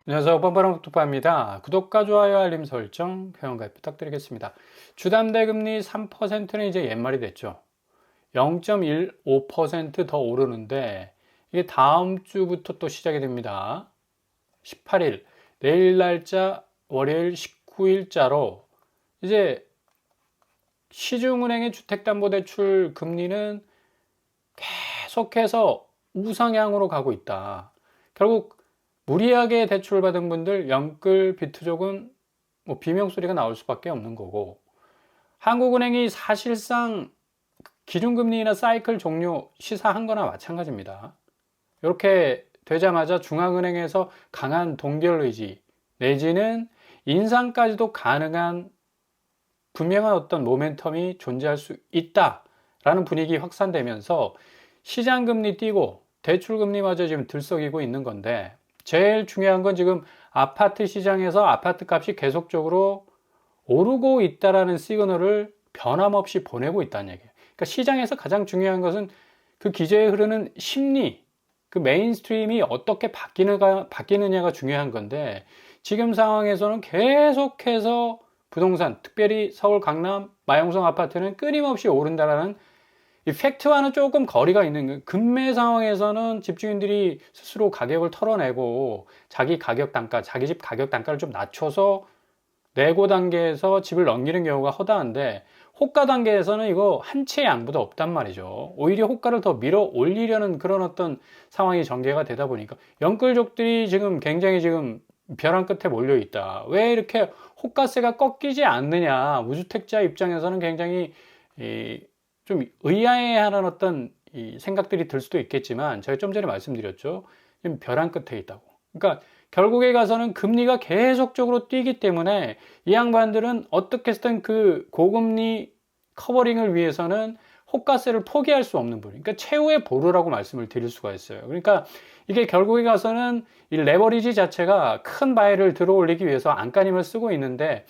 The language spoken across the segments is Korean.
안녕하세요. 뻔뻔한 투파입니다. 구독과 좋아요, 알림 설정, 회원가입 부탁드리겠습니다. 주담대금리 3%는 이제 옛말이 됐죠. 0.15%더 오르는데 이게 다음 주부터 또 시작이 됩니다. 18일, 내일 날짜 월요일 19일자로 이제 시중은행의 주택담보대출 금리는 계속해서 우상향으로 가고 있다. 결국 무리하게 대출을 받은 분들 영끌 비투족은 뭐 비명소리가 나올 수밖에 없는 거고, 한국은행이 사실상 기준금리나 사이클 종료 시사한 거나 마찬가지입니다. 이렇게 되자마자 중앙은행에서 강한 동결 의지 내지는 인상까지도 가능한 분명한 어떤 모멘텀이 존재할 수 있다라는 분위기 확산되면서 시장금리 뛰고 대출금리마저 지금 들썩이고 있는 건데, 제일 중요한 건 지금 아파트 시장에서 아파트 값이 계속적으로 오르고 있다라는 시그널을 변함없이 보내고 있다는 얘기예요. 그러니까 시장에서 가장 중요한 것은 그 기저에 흐르는 심리, 그 메인스트림이 어떻게 바뀌느냐가 중요한 건데, 지금 상황에서는 계속해서 부동산, 특별히 서울 강남 마용성 아파트는 끊임없이 오른다라는 이 팩트와는 조금 거리가 있는 거예요. 급매 상황에서는 집주인들이 스스로 가격을 털어내고 자기 가격 단가, 자기 집 가격 단가를 좀 낮춰서 내고 단계에서 집을 넘기는 경우가 허다한데, 호가 단계에서는 이거 한 채의 양보도 없단 말이죠. 오히려 호가를 더 밀어 올리려는 그런 어떤 상황이 전개가 되다 보니까 영끌족들이 지금 굉장히 지금 벼랑 끝에 몰려 있다. 왜 이렇게 호가세가 꺾이지 않느냐. 무주택자 입장에서는 굉장히 좀 의아해하는 어떤 생각들이 들 수도 있겠지만, 제가 좀 전에 말씀드렸죠. 지금 벼랑 끝에 있다고. 그러니까 결국에 가서는 금리가 계속적으로 뛰기 때문에 이 양반들은 어떻게 해서든 그 고금리 커버링을 위해서는 호가세를 포기할 수 없는 부분. 그러니까 최후의 보루라고 말씀을 드릴 수가 있어요. 그러니까 이게 결국에 가서는 이 레버리지 자체가 큰 바이를 들어 올리기 위해서 안간힘을 쓰고 있는데,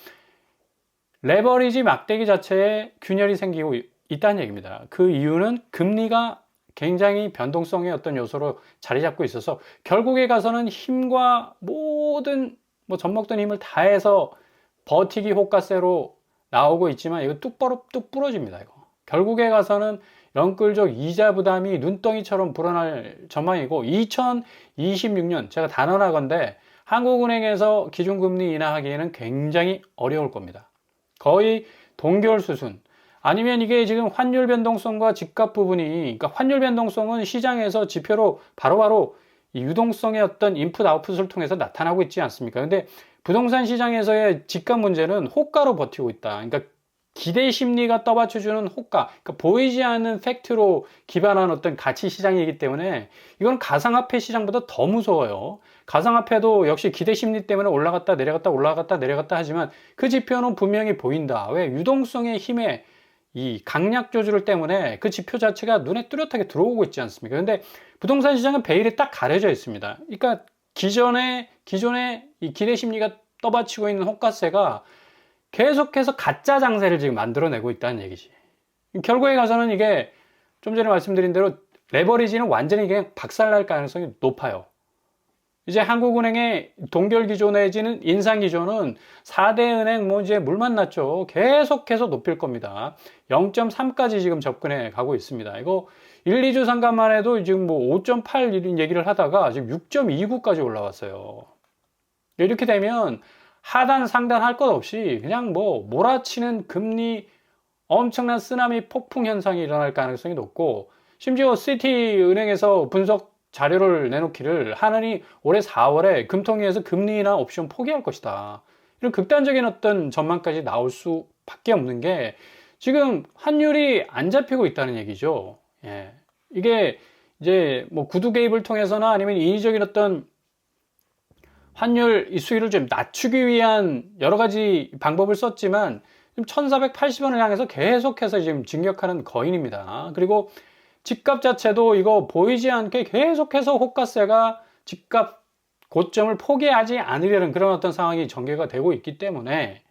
레버리지 막대기 자체에 균열이 생기고 있다는 얘기입니다. 그 이유는 금리가 굉장히 변동성의 어떤 요소로 자리 잡고 있어서 결국에 가서는 힘과 모든 뭐 젖먹던 힘을 다해서 버티기 호가세로 나오고 있지만, 이거 뚝 부러집니다. 이거 결국에 가서는 영끌적 이자 부담이 눈덩이처럼 불어날 전망이고, 2026년 제가 단언하건대 한국은행에서 기준금리 인하하기에는 굉장히 어려울 겁니다. 거의 동결 수준. 아니면 이게 지금 환율 변동성과 집값 부분이, 그러니까 환율 변동성은 시장에서 지표로 바로바로 이 유동성의 어떤 인풋 아웃풋을 통해서 나타나고 있지 않습니까? 근데 부동산 시장에서의 집값 문제는 호가로 버티고 있다. 그러니까 기대 심리가 떠받쳐주는 호가, 그러니까 보이지 않는 팩트로 기반한 어떤 가치 시장이기 때문에 이건 가상화폐 시장보다 더 무서워요. 가상화폐도 역시 기대 심리 때문에 올라갔다 내려갔다 올라갔다 내려갔다 하지만 그 지표는 분명히 보인다. 왜? 유동성의 힘에 이 강약 조절 때문에 그 지표 자체가 눈에 뚜렷하게 들어오고 있지 않습니까? 근데 부동산 시장은 베일이 딱 가려져 있습니다. 그러니까 기존에 이 기대 심리가 떠받치고 있는 호가세가 계속해서 가짜 장세를 지금 만들어내고 있다는 얘기지. 결국에 가서는 이게 좀 전에 말씀드린 대로 레버리지는 완전히 그냥 박살날 가능성이 높아요. 이제 한국은행의 동결 기조 내지는 인상 기조는 4대 은행 뭐 이제 물 만났죠. 계속해서 높일 겁니다. 0.3까지 지금 접근해 가고 있습니다. 이거 1, 2주 상간만 해도 지금 뭐 5.8 이런 얘기를 하다가 지금 6.29까지 올라왔어요. 이렇게 되면 하단 상단 할 것 없이 그냥 뭐 몰아치는 금리 엄청난 쓰나미 폭풍 현상이 일어날 가능성이 높고, 심지어 시티은행에서 분석 자료를 내놓기를 하느니 올해 4월에 금통위에서 금리 인하 옵션 포기할 것이다. 이런 극단적인 어떤 전망까지 나올 수밖에 없는 게, 지금 환율이 안 잡히고 있다는 얘기죠. 예. 이게 이제 뭐 구두 개입을 통해서나 아니면 인위적인 어떤 환율 수위를 좀 낮추기 위한 여러 가지 방법을 썼지만, 지금 1480원을 향해서 계속해서 지금 진격하는 거인입니다. 그리고 집값 자체도 이거 보이지 않게 계속해서 호가세가 집값 고점을 포기하지 않으려는 그런 어떤 상황이 전개가 되고 있기 때문에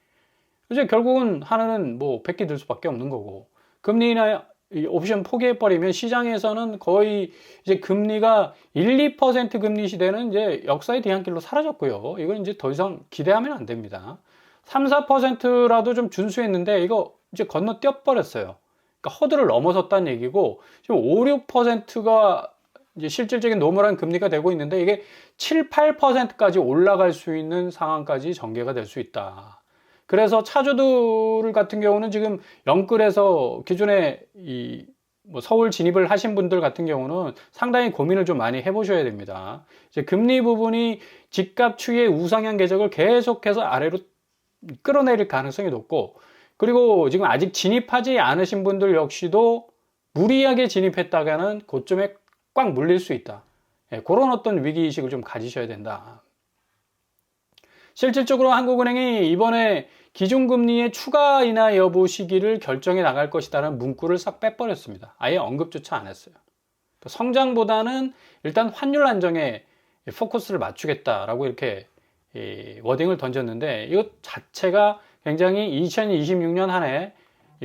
이제 결국은 하나는 뭐 백기 들 수밖에 없는 거고, 금리 인하 이 옵션 포기해버리면 시장에서는 거의 이제 금리가 1, 2% 금리 시대는 이제 역사의 뒤안길로 사라졌고요. 이건 이제 더 이상 기대하면 안 됩니다. 3, 4%라도 좀 준수했는데 이거 이제 건너뛰어 버렸어요. 그러니까 허들을 넘어섰다는 얘기고 지금 5, 6%가 이제 실질적인 노멀한 금리가 되고 있는데 이게 7, 8%까지 올라갈 수 있는 상황까지 전개가 될 수 있다. 그래서 차주들 같은 경우는 지금 영끌에서 기존에 뭐 서울 진입을 하신 분들 같은 경우는 상당히 고민을 좀 많이 해보셔야 됩니다. 이제 금리 부분이 집값 추이의 우상향 궤적을 계속해서 아래로 끌어내릴 가능성이 높고, 그리고 지금 아직 진입하지 않으신 분들 역시도 무리하게 진입했다가는 고점에 꽉 물릴 수 있다. 그런 어떤 위기의식을 좀 가지셔야 된다. 실질적으로 한국은행이 이번에 기준금리의 추가 인하 여부 시기를 결정해 나갈 것이다라는 문구를 싹 빼버렸습니다. 아예 언급조차 안 했어요. 성장보다는 일단 환율 안정에 포커스를 맞추겠다라고 이렇게 워딩을 던졌는데, 이것 자체가 굉장히 2026년 한 해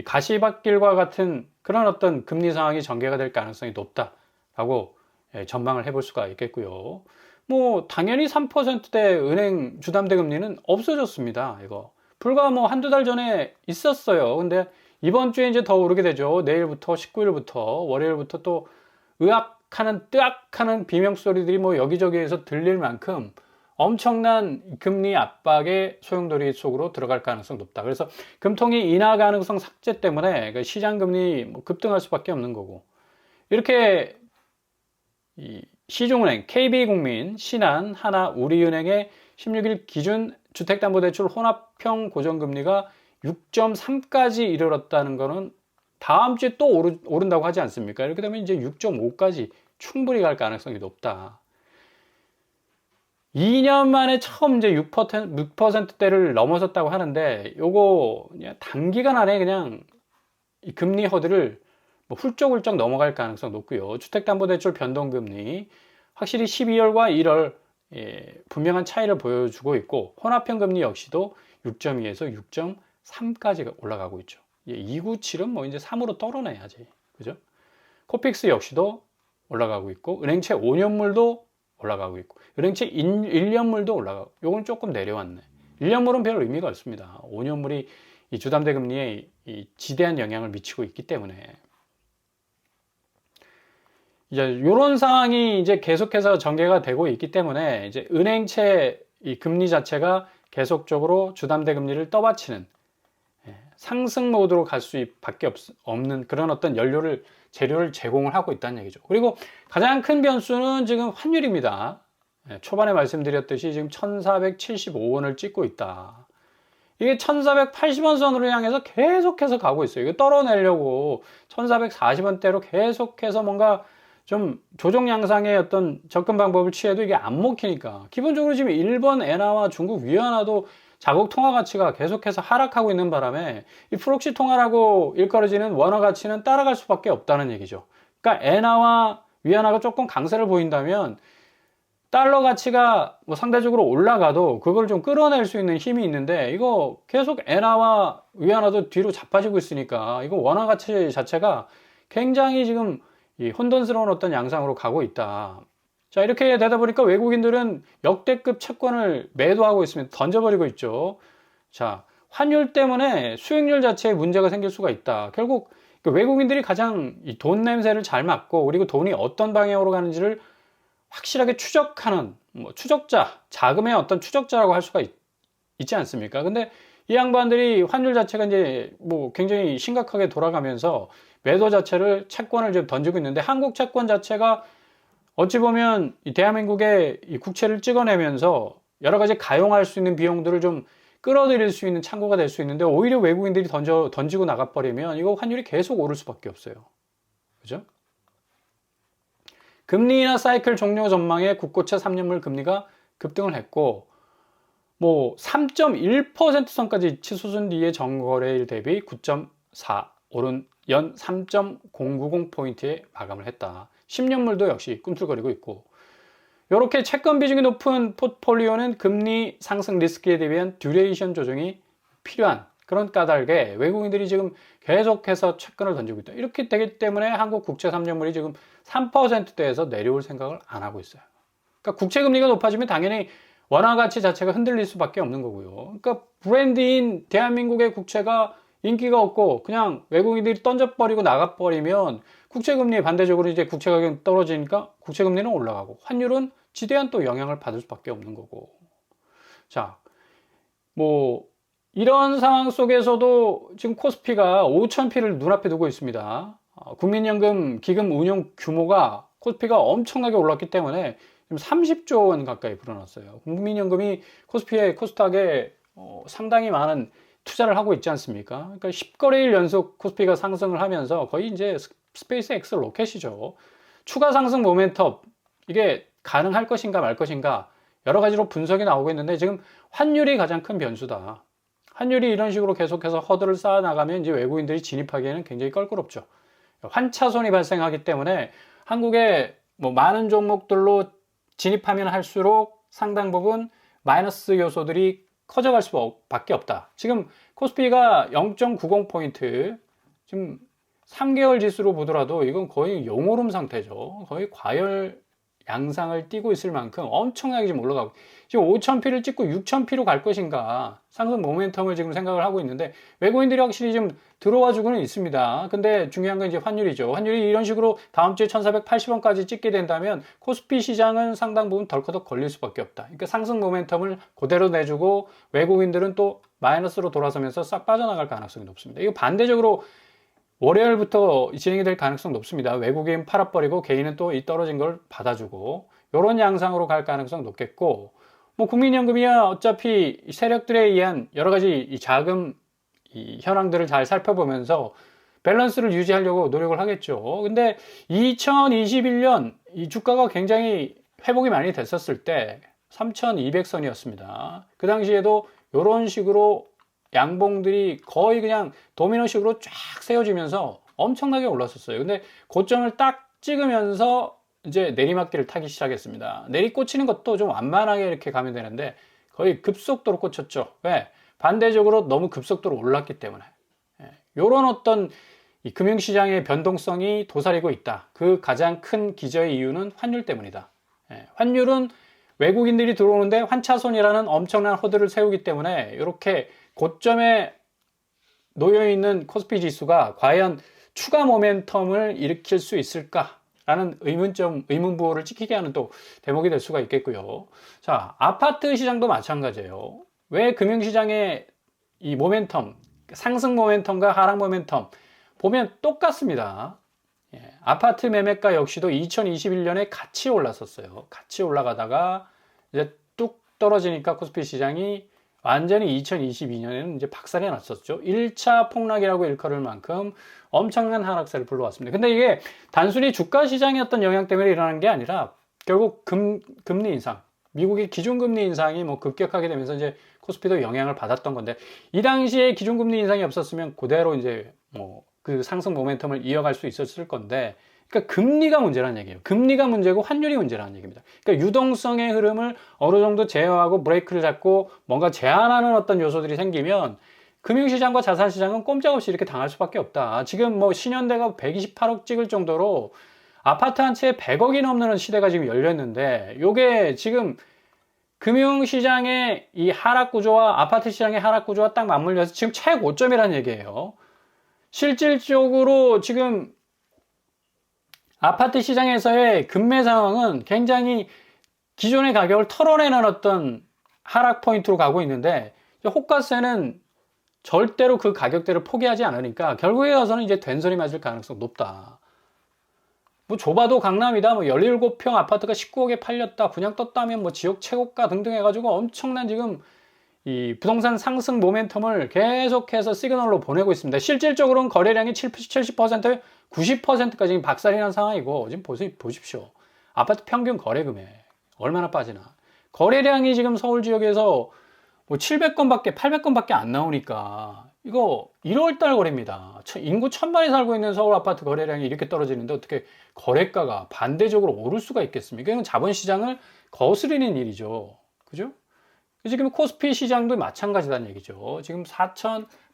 가시밭길과 같은 그런 어떤 금리 상황이 전개가 될 가능성이 높다라고 전망을 해볼 수가 있겠고요. 뭐 당연히 3%대 은행 주담대 금리는 없어졌습니다. 이거 불과 뭐 한두 달 전에 있었어요. 근데 이번 주에 이제 더 오르게 되죠. 내일부터 19일부터 월요일부터 또 으악하는 뜨악하는 비명소리들이 뭐 여기저기에서 들릴 만큼 엄청난 금리 압박의 소용돌이 속으로 들어갈 가능성 높다. 그래서 금통위 인하 가능성 삭제 때문에 시장 금리 뭐 급등할 수밖에 없는 거고, 이렇게 시중은행, KB국민, 신한, 하나, 우리은행의 16일 기준 주택담보대출 혼합형 고정금리가 6.3까지 이르렀다는 거는 다음 주에 또 오른다고 하지 않습니까? 이렇게 되면 이제 6.5까지 충분히 갈 가능성이 높다. 2년 만에 처음 이제 6%대를 넘어섰다고 하는데, 요거 그냥 단기간 안에 그냥 이 금리 허들을 뭐 훌쩍훌쩍 넘어갈 가능성 높고요. 주택담보대출 변동금리 확실히 12월과 1월 분명한 차이를 보여주고 있고, 혼합형 금리 역시도 6.2에서 6.3까지 올라가고 있죠. 297은 뭐 이제 3으로 떨어내야지, 그죠? 코픽스 역시도 올라가고 있고, 은행채 5년물도 올라가고 있고, 은행채 1년물도 올라가고, 요건 조금 내려왔네. 1년물은 별 의미가 없습니다. 5년물이 이 주담대 금리에 지대한 영향을 미치고 있기 때문에. 이제 이런 상황이 이제 계속해서 전개가 되고 있기 때문에 이제 은행채 이 금리 자체가 계속적으로 주담대 금리를 떠받치는 상승 모드로 갈 수밖에 없는 그런 어떤 재료를 제공을 하고 있다는 얘기죠. 그리고 가장 큰 변수는 지금 환율입니다. 초반에 말씀드렸듯이 지금 1475원을 찍고 있다. 이게 1480원 선으로 향해서 계속해서 가고 있어요. 이거 떨어내려고 1440원대로 계속해서 뭔가 좀 조정 양상의 어떤 접근 방법을 취해도 이게 안 먹히니까, 기본적으로 지금 일본 엔화와 중국 위안화도 자국 통화 가치가 계속해서 하락하고 있는 바람에 이 프록시 통화라고 일컬어지는 원화 가치는 따라갈 수밖에 없다는 얘기죠. 그러니까 엔화와 위안화가 조금 강세를 보인다면 달러 가치가 뭐 상대적으로 올라가도 그걸 좀 끌어낼 수 있는 힘이 있는데, 이거 계속 엔화와 위안화도 뒤로 자빠지고 있으니까 이거 원화 가치 자체가 굉장히 지금 이 혼돈스러운 어떤 양상으로 가고 있다. 자, 이렇게 되다 보니까 외국인들은 역대급 채권을 매도하고 있으면 던져버리고 있죠. 자, 환율 때문에 수익률 자체에 문제가 생길 수가 있다. 결국 외국인들이 가장 이 돈 냄새를 잘 맡고, 그리고 돈이 어떤 방향으로 가는지를 확실하게 추적하는 뭐 추적자, 자금의 어떤 추적자라고 할 수가 있지 않습니까? 근데 이 양반들이 환율 자체가 이제 뭐 굉장히 심각하게 돌아가면서 매도 자체를 채권을 좀 던지고 있는데, 한국 채권 자체가 어찌 보면 이 대한민국의 이 국채를 찍어내면서 여러 가지 가용할 수 있는 비용들을 좀 끌어들일 수 있는 창구가 될 수 있는데, 오히려 외국인들이 던지고 나가버리면 이거 환율이 계속 오를 수밖에 없어요. 그죠? 금리 인하 사이클 종료 전망에 국고채 3년물 금리가 급등을 했고, 뭐 3.1% 선까지 치솟은 뒤에 정거래일 대비 9.4 오른 연 3.090포인트에 마감을 했다. 10년물도 역시 꿈틀거리고 있고, 이렇게 채권 비중이 높은 포트폴리오는 금리 상승 리스크에 대비한 듀레이션 조정이 필요한 그런 까닭에 외국인들이 지금 계속해서 채권을 던지고 있다. 이렇게 되기 때문에 한국 국채 3년물이 지금 3%대에서 내려올 생각을 안 하고 있어요. 그러니까 국채 금리가 높아지면 당연히 원화 가치 자체가 흔들릴 수밖에 없는 거고요. 그러니까 브랜드인 대한민국의 국채가 인기가 없고 그냥 외국인들이 던져버리고 나가버리면 국채 금리에 반대적으로 이제 국채 가격이 떨어지니까 국채 금리는 올라가고 환율은 지대한 또 영향을 받을 수밖에 없는 거고. 자, 뭐 이런 상황 속에서도 지금 코스피가 5,000피를 눈앞에 두고 있습니다. 국민연금 기금 운용 규모가 코스피가 엄청나게 올랐기 때문에 지금 30조 원 가까이 불어났어요. 국민연금이 코스피에 코스닥에 상당히 많은 투자를 하고 있지 않습니까? 그러니까 10거래일 연속 코스피가 상승을 하면서 거의 이제 스페이스 X 로켓이죠. 추가 상승 모멘텀 이게 가능할 것인가 말 것인가 여러 가지로 분석이 나오고 있는데 지금 환율이 가장 큰 변수다. 환율이 이런 식으로 계속해서 허들을 쌓아 나가면 이제 외국인들이 진입하기에는 굉장히 껄끄럽죠. 환차손이 발생하기 때문에 한국의 뭐 많은 종목들로 진입하면 할수록 상당 부분 마이너스 요소들이 커져갈 수밖에 없다. 지금 코스피가 0.90포인트, 지금 3개월 지수로 보더라도 이건 거의 용오름 상태죠. 거의 과열 양상을 띠고 있을 만큼 엄청나게 지금 올라가고 지금 5,000피를 찍고 6,000피로 갈 것인가 상승 모멘텀을 지금 생각을 하고 있는데 외국인들이 확실히 좀 들어와 주고는 있습니다. 근데 중요한 건 이제 환율이죠. 환율이 이런 식으로 다음 주에 1,480원까지 찍게 된다면 코스피 시장은 상당 부분 덜커덕 걸릴 수밖에 없다. 그러니까 상승 모멘텀을 그대로 내주고 외국인들은 또 마이너스로 돌아서면서 싹 빠져나갈 가능성이 높습니다. 이거 반대적으로 월요일부터 진행이 될 가능성 높습니다. 외국인 팔아버리고 개인은 또 이 떨어진 걸 받아주고 이런 양상으로 갈 가능성 높겠고 뭐 국민연금이야 어차피 세력들에 의한 여러 가지 이 자금 이 현황들을 잘 살펴보면서 밸런스를 유지하려고 노력을 하겠죠. 근데 2021년 이 주가가 굉장히 회복이 많이 됐었을 때 3,200선이었습니다. 그 당시에도 이런 식으로 양봉들이 거의 그냥 도미노식으로 쫙 세워지면서 엄청나게 올랐었어요. 근데 고점을 딱 찍으면서 이제 내리막길을 타기 시작했습니다. 내리꽂히는 것도 좀 완만하게 이렇게 가면 되는데 거의 급속도로 꽂혔죠. 왜? 반대적으로 너무 급속도로 올랐기 때문에. 이런 어떤 이 금융시장의 변동성이 도사리고 있다. 그 가장 큰 기저의 이유는 환율 때문이다. 환율은 외국인들이 들어오는데 환차손이라는 엄청난 허들을 세우기 때문에 이렇게 고점에 놓여있는 코스피 지수가 과연 추가 모멘텀을 일으킬 수 있을까라는 의문부호를 찍히게 하는 또 대목이 될 수가 있겠고요. 자, 아파트 시장도 마찬가지예요. 왜 금융시장의 이 모멘텀, 상승 모멘텀과 하락 모멘텀 보면 똑같습니다. 아파트 매매가 역시도 2021년에 같이 올랐었어요. 같이 올라가다가 이제 뚝 떨어지니까 코스피 시장이 완전히 2022년에는 이제 박살이 났었죠. 1차 폭락이라고 일컬을 만큼 엄청난 하락세를 불러왔습니다. 근데 이게 단순히 주가 시장의 어떤 영향 때문에 일어나는 게 아니라 결국 금리 인상, 미국의 기준금리 인상이 뭐 급격하게 되면서 이제 코스피도 영향을 받았던 건데 이 당시에 기준금리 인상이 없었으면 그대로 이제 뭐 그 상승 모멘텀을 이어갈 수 있었을 건데 그러니까 금리가 문제라는 얘기예요. 금리가 문제고 환율이 문제라는 얘기입니다. 그러니까 유동성의 흐름을 어느 정도 제어하고 브레이크를 잡고 뭔가 제한하는 어떤 요소들이 생기면 금융시장과 자산시장은 꼼짝없이 이렇게 당할 수밖에 없다. 지금 뭐 신현대가 128억 찍을 정도로 아파트 한 채에 100억이 넘는 시대가 지금 열렸는데 요게 지금 금융시장의 이 하락 구조와 아파트 시장의 하락 구조와 딱 맞물려서 지금 최고점이라는 얘기예요. 실질적으로 지금 아파트 시장에서의 금매 상황은 굉장히 기존의 가격을 털어내는 어떤 하락 포인트로 가고 있는데 호가세는 절대로 그 가격대를 포기하지 않으니까 결국에 가서는 이제 된소리 맞을 가능성 높다. 뭐 좁아도 강남이다. 뭐 17평 아파트가 19억에 팔렸다. 분양 떴다면 뭐 지역 최고가 등등 해가지고 엄청난 지금 이 부동산 상승 모멘텀을 계속해서 시그널로 보내고 있습니다. 실질적으로는 거래량이 70%, 90%까지 박살이 난 상황이고 지금 보십시오. 아파트 평균 거래 금액 얼마나 빠지나. 거래량이 지금 서울 지역에서 뭐 700건밖에 800건밖에 안 나오니까 이거 1월달 거래입니다. 인구 1,000만이 살고 있는 서울 아파트 거래량이 이렇게 떨어지는데 어떻게 거래가가 반대적으로 오를 수가 있겠습니까? 이건 자본시장을 거스르는 일이죠. 그죠? 지금 코스피 시장도 마찬가지다는 얘기죠. 지금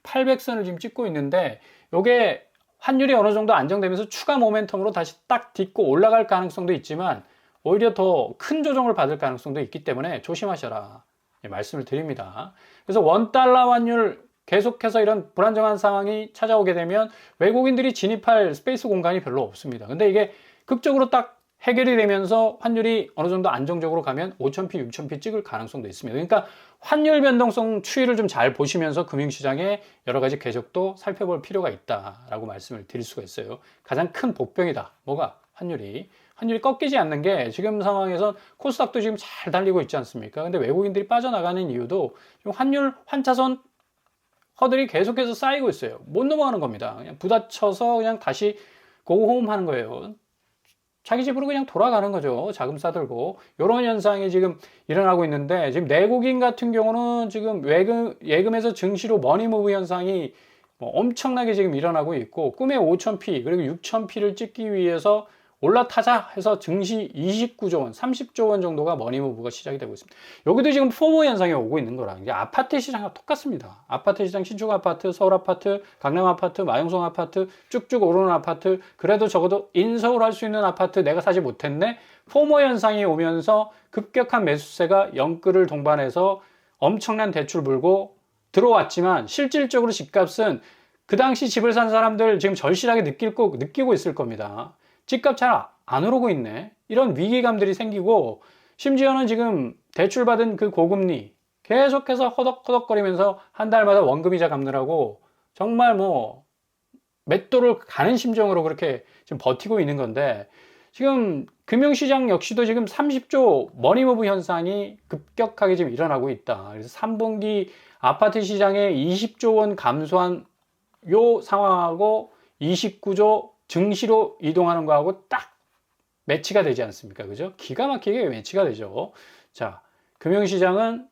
800선을 지금 찍고 있는데 요게 환율이 어느 정도 안정되면서 추가 모멘텀으로 다시 딱 딛고 올라갈 가능성도 있지만 오히려 더 큰 조정을 받을 가능성도 있기 때문에 조심하셔라 말씀을 드립니다. 그래서 원달러 환율 계속해서 이런 불안정한 상황이 찾아오게 되면 외국인들이 진입할 스페이스 공간이 별로 없습니다. 근데 이게 극적으로 딱 해결이 되면서 환율이 어느 정도 안정적으로 가면 5,000p, 6,000p 찍을 가능성도 있습니다. 그러니까 환율 변동성 추이를 좀 잘 보시면서 금융시장의 여러 가지 궤적도 살펴볼 필요가 있다라고 말씀을 드릴 수가 있어요. 가장 큰 복병이다. 뭐가? 환율이 꺾이지 않는 게 지금 상황에선 코스닥도 지금 잘 달리고 있지 않습니까? 근데 외국인들이 빠져나가는 이유도 지금 환율 환차선 허들이 계속해서 쌓이고 있어요. 못 넘어가는 겁니다. 그냥 부딪혀서 그냥 다시 고호흡하는 거예요. 자기 집으로 그냥 돌아가는 거죠. 자금 싸들고. 이런 현상이 지금 일어나고 있는데, 지금 내국인 같은 경우는 지금 예금에서 증시로 머니무브 현상이 엄청나게 지금 일어나고 있고, 꿈의 5,000p, 그리고 6,000p를 찍기 위해서 올라타자 해서 증시 29조 원, 30조 원 정도가 머니무브가 시작이 되고 있습니다. 여기도 지금 포모 현상이 오고 있는 거라. 이제 아파트 시장과 똑같습니다. 아파트 시장, 신축 아파트, 서울 아파트, 강남 아파트, 마용성 아파트, 쭉쭉 오르는 아파트, 그래도 적어도 인서울 할 수 있는 아파트 내가 사지 못했네? 포모 현상이 오면서 급격한 매수세가 영끌을 동반해서 엄청난 대출 물고 들어왔지만 실질적으로 집값은 그 당시 집을 산 사람들 지금 절실하게 느끼고 있을 겁니다. 집값 잘 안 오르고 있네. 이런 위기감들이 생기고 심지어는 지금 대출받은 그 고금리 계속해서 허덕허덕거리면서 한 달마다 원금이자 갚느라고 정말 맷돌을 가는 심정으로 그렇게 지금 버티고 있는 건데 지금 금융시장 역시도 지금 30조 머니무브 현상이 급격하게 지금 일어나고 있다. 그래서 3분기 아파트 시장에 20조 원 감소한 요 상황하고 29조 증시로 이동하는 거하고 딱 매치가 되지 않습니까? 그죠? 기가 막히게 매치가 되죠. 자, 금융시장은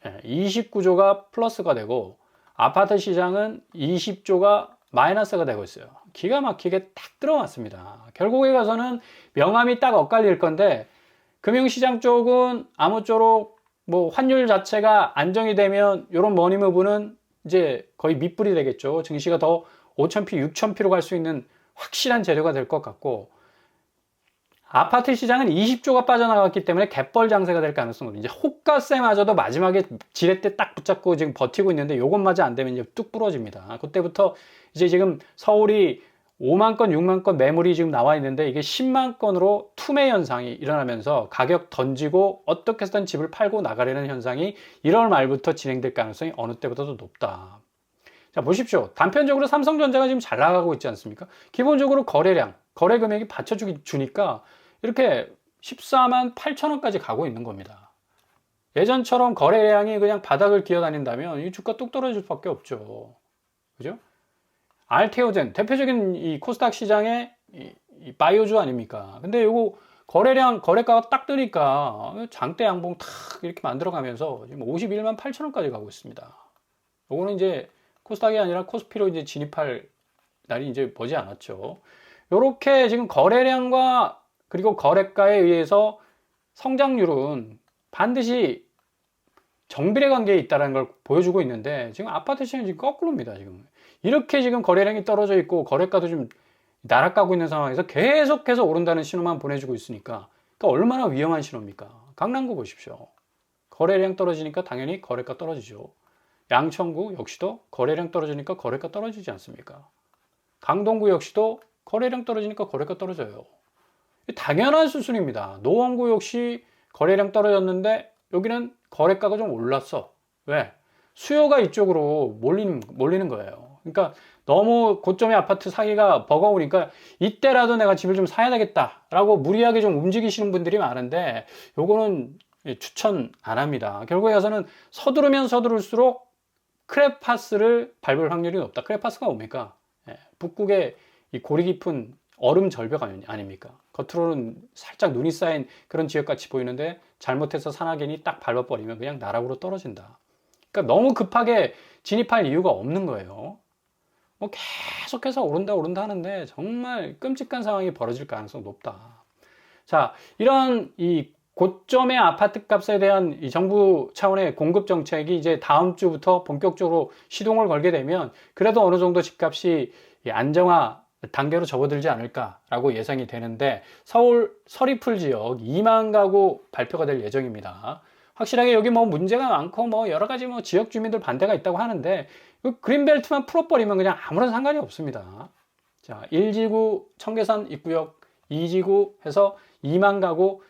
29조가 플러스가 되고 아파트 시장은 20조가 마이너스가 되고 있어요. 기가 막히게 딱 들어왔습니다. 결국에 가서는 명암이 딱 엇갈릴 건데 금융시장 쪽은 아무쪼록 환율 자체가 안정이 되면 이런 머니무브는 이제 거의 밑불이 되겠죠. 증시가 더 5,000p, 6,000p로 갈 수 있는 확실한 재료가 될 것 같고 아파트 시장은 20조가 빠져나갔기 때문에 갯벌 장세가 될 가능성은 이제 호가세마저도 마지막에 지렛대 딱 붙잡고 지금 버티고 있는데 요것마저 안 되면 이제 뚝 부러집니다. 그때부터 이제 지금 서울이 5만 건, 6만 건 매물이 지금 나와 있는데 이게 10만 건으로 투매 현상이 일어나면서 가격 던지고 어떻게 해서든 집을 팔고 나가려는 현상이 1월 말부터 진행될 가능성이 어느 때보다도 높다. 자, 보십시오. 단편적으로 삼성전자가 지금 잘 나가고 있지 않습니까? 기본적으로 거래량, 거래 금액이 받쳐주니까 이렇게 14만 8천 원까지 가고 있는 겁니다. 예전처럼 거래량이 그냥 바닥을 기어다닌다면 이 주가 뚝 떨어질 수밖에 없죠. 그죠? 알테오젠, 대표적인 이 코스닥 시장의 이 바이오주 아닙니까? 근데 요거 거래량, 거래가가 딱 뜨니까 장대 양봉 탁 이렇게 만들어가면서 지금 51만 8천 원까지 가고 있습니다. 요거는 이제 코스닥이 아니라 코스피로 이제 진입할 날이 이제 머지 않았죠. 요렇게 지금 거래량과 그리고 거래가에 의해서 성장률은 반드시 정비례 관계에 있다는 걸 보여주고 있는데 지금 아파트 시장이 지금 거꾸로입니다. 지금 이렇게 지금 거래량이 떨어져 있고 거래가도 좀 날아가고 있는 상황에서 계속해서 오른다는 신호만 보내주고 있으니까 그러니까 얼마나 위험한 신호입니까? 강남구 보십시오. 거래량 떨어지니까 당연히 거래가 떨어지죠. 양천구 역시도 거래량 떨어지니까 거래가 떨어지지 않습니까? 강동구 역시도 거래량 떨어지니까 거래가 떨어져요. 당연한 수순입니다. 노원구 역시 거래량 떨어졌는데 여기는 거래가가 좀 올랐어. 왜? 수요가 이쪽으로 몰리는 거예요. 그러니까 너무 고점의 아파트 사기가 버거우니까 이때라도 내가 집을 좀 사야 되겠다라고 무리하게 좀 움직이시는 분들이 많은데 요거는 추천 안 합니다. 결국에 가서는 서두르면 서두를수록 크레파스를 밟을 확률이 높다. 크레파스가 뭡니까? 북극의 이 고리 깊은 얼음 절벽 아닙니까? 겉으로는 살짝 눈이 쌓인 그런 지역같이 보이는데 잘못해서 산악인이 딱 밟아버리면 그냥 나락으로 떨어진다. 그러니까 너무 급하게 진입할 이유가 없는 거예요. 계속해서 오른다 하는데 정말 끔찍한 상황이 벌어질 가능성이 높다. 자, 이런 이 고점의 아파트 값에 대한 이 정부 차원의 공급 정책이 이제 다음 주부터 본격적으로 시동을 걸게 되면 그래도 어느 정도 집값이 안정화 단계로 접어들지 않을까라고 예상이 되는데, 서울 서리풀 지역 2만 가구 발표가 될 예정입니다. 확실하게 여기 뭐 문제가 많고 뭐 여러 가지 뭐 지역 주민들 반대가 있다고 하는데, 그린벨트만 풀어버리면 그냥 아무런 상관이 없습니다. 자, 1지구 청계산 입구역, 2지구 해서 2만 가구,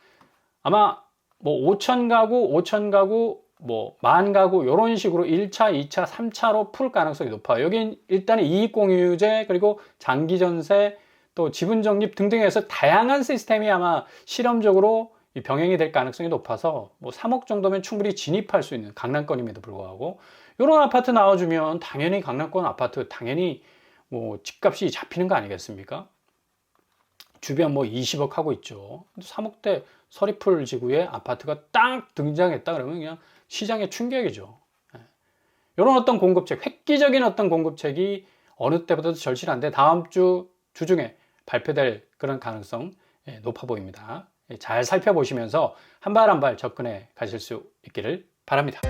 아마 뭐 5천 가구, 5천 가구, 뭐 1만 가구 이런 식으로 1차, 2차, 3차로 풀 가능성이 높아요. 여긴 일단 이익공유제, 그리고 장기전세, 또 지분적립 등등 해서 다양한 시스템이 아마 실험적으로 병행이 될 가능성이 높아서 뭐 3억 정도면 충분히 진입할 수 있는 강남권임에도 불구하고 이런 아파트 나와주면 당연히 강남권 아파트 당연히 뭐 집값이 잡히는 거 아니겠습니까? 주변 뭐 20억 하고 있죠. 3억대 서리풀 지구에 아파트가 딱 등장했다 그러면 그냥 시장의 충격이죠. 이런 어떤 공급책, 획기적인 어떤 공급책이 어느 때보다도 절실한데 다음 주 주중에 발표될 그런 가능성 높아 보입니다. 잘 살펴보시면서 한 발 한 발 접근해 가실 수 있기를 바랍니다.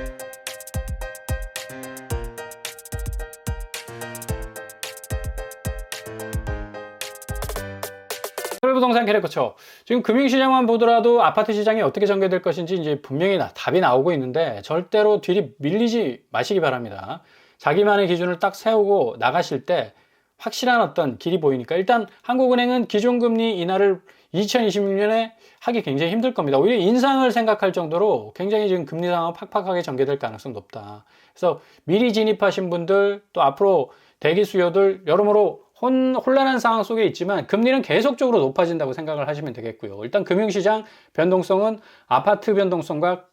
서울부동산 캐리커처, 지금 금융시장만 보더라도 아파트 시장이 어떻게 전개될 것인지 이제 분명히 답이 나오고 있는데 절대로 뒤로 밀리지 마시기 바랍니다. 자기만의 기준을 딱 세우고 나가실 때 확실한 어떤 길이 보이니까, 일단 한국은행은 기준금리 인하를 2026년에 하기 굉장히 힘들 겁니다. 오히려 인상을 생각할 정도로 굉장히 지금 금리 상황 팍팍하게 전개될 가능성이 높다. 그래서 미리 진입하신 분들, 또 앞으로 대기 수요들 여러모로 혼란한 상황 속에 있지만 금리는 계속적으로 높아진다고 생각을 하시면 되겠고요. 일단 금융시장 변동성은 아파트 변동성과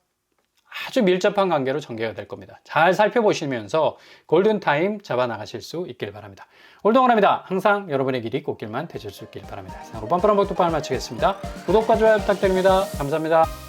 아주 밀접한 관계로 전개가 될 겁니다. 잘 살펴보시면서 골든타임 잡아 나가실 수 있길 바랍니다. 올동원합니다. 항상 여러분의 길이 꽃길만 되실 수 있길 바랍니다. 이상으로 뻔뻔한 복도판을 마치겠습니다. 구독과 좋아요 부탁드립니다. 감사합니다.